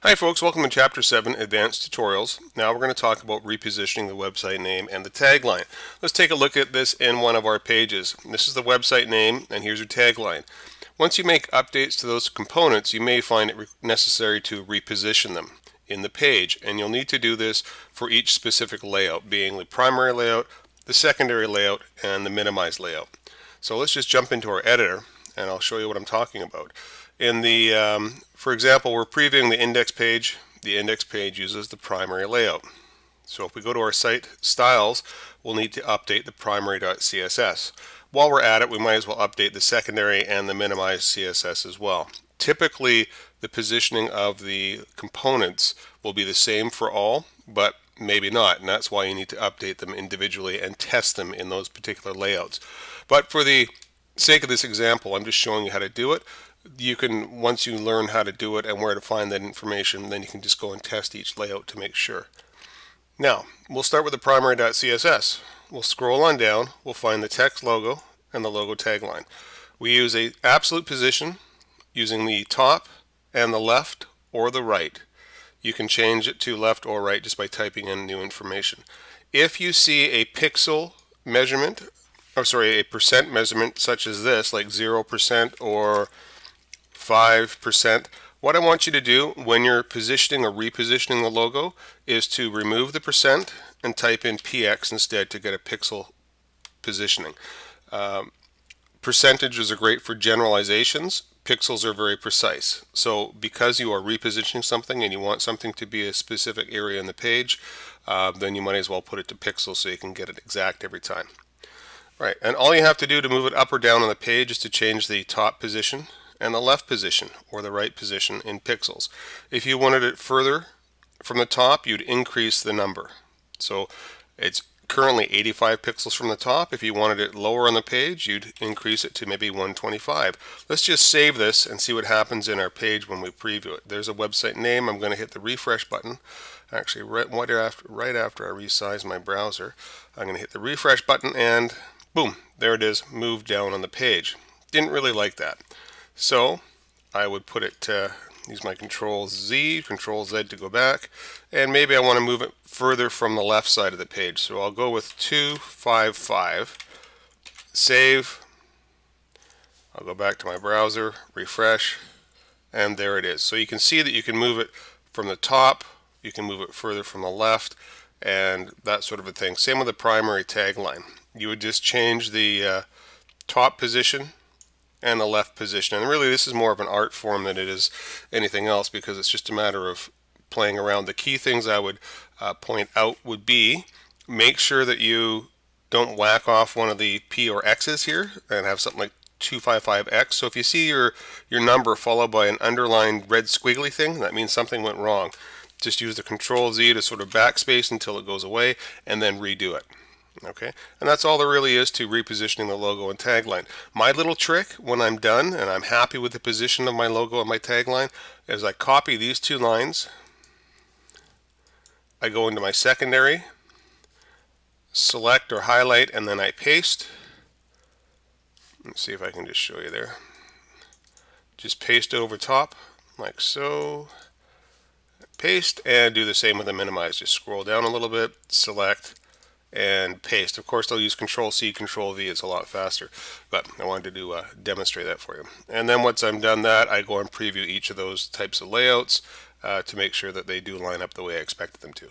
Hi folks, welcome to Chapter 7 Advanced Tutorials. Now we're going to talk about repositioning the website name and the tagline. Let's take a look at this in one of our pages. This is the website name and here's your tagline. Once you make updates to those components, you may find it necessary to reposition them in the page, and you'll need to do this for each specific layout, being the primary layout, the secondary layout, and the minimized layout. So let's just jump into our editor and I'll show you what I'm talking about. In the, for example, we're previewing the index page. The index page uses the primary layout. So if we go to our site styles, we'll need to update the primary.css. While we're at it, we might as well update the secondary and the minimized CSS as well. Typically, the positioning of the components will be the same for all, but maybe not, and that's why you need to update them individually and test them in those particular layouts. But for the sake of this example, I'm just showing you how to do it. You can, once you learn how to do it and where to find that information, then you can just go and test each layout to make sure. Now, we'll start with the primary.css. We'll scroll on down, we'll find the text logo and the logo tagline. We use a absolute position using the top and the left or the right. You can change it to left or right just by typing in new information. If you see a pixel measurement, a percent measurement such as this, like 0% or 5%, what I want you to do when you're positioning or repositioning the logo is to remove the percent and type in px instead to get a pixel positioning. Percentages are great for generalizations. Pixels are very precise. So because you are repositioning something and you want something to be a specific area in the page, then you might as well put it to pixels so you can get it exact every time. Right, and all you have to do to move it up or down on the page is to change the top position and the left position or the right position in pixels. If you wanted it further from the top, you'd increase the number. So it's currently 85 pixels from the top. If you wanted it lower on the page, you'd increase it to maybe 125. Let's just save this and see what happens in our page when we preview it. There's a website name. I'm going to hit the refresh button. Actually, right after I resize my browser, I'm going to hit the refresh button and boom, there it is, moved down on the page. Didn't really like that. So I would put it, use my Control Z, Control Z to go back, and maybe I want to move it further from the left side of the page. So I'll go with 255, save, I'll go back to my browser, refresh, and there it is. So you can see that you can move it from the top, you can move it further from the left, and that sort of a thing. Same with the primary tagline. You would just change the top position and the left position, and really this is more of an art form than it is anything else because it's just a matter of playing around. The key things I would point out would be make sure that you don't whack off one of the P or X's here and have something like 255X. So if you see your number followed by an underlined red squiggly thing, that means something went wrong. Just use the Control Z to sort of backspace until it goes away and then redo it. Okay, and that's all there really is to repositioning the logo and tagline. My little trick when I'm done and I'm happy with the position of my logo and my tagline is I copy these two lines, I go into my secondary, select or highlight, and then I paste. Let's see if I can just show you there. Just paste over top like so, paste, and do the same with the minimize. Just scroll down a little bit, select, and paste. Of course, they'll use Control C, Control V. It's a lot faster, but I wanted to demonstrate that for you. And then once I'm done that, I go and preview each of those types of layouts to make sure that they do line up the way I expected them to.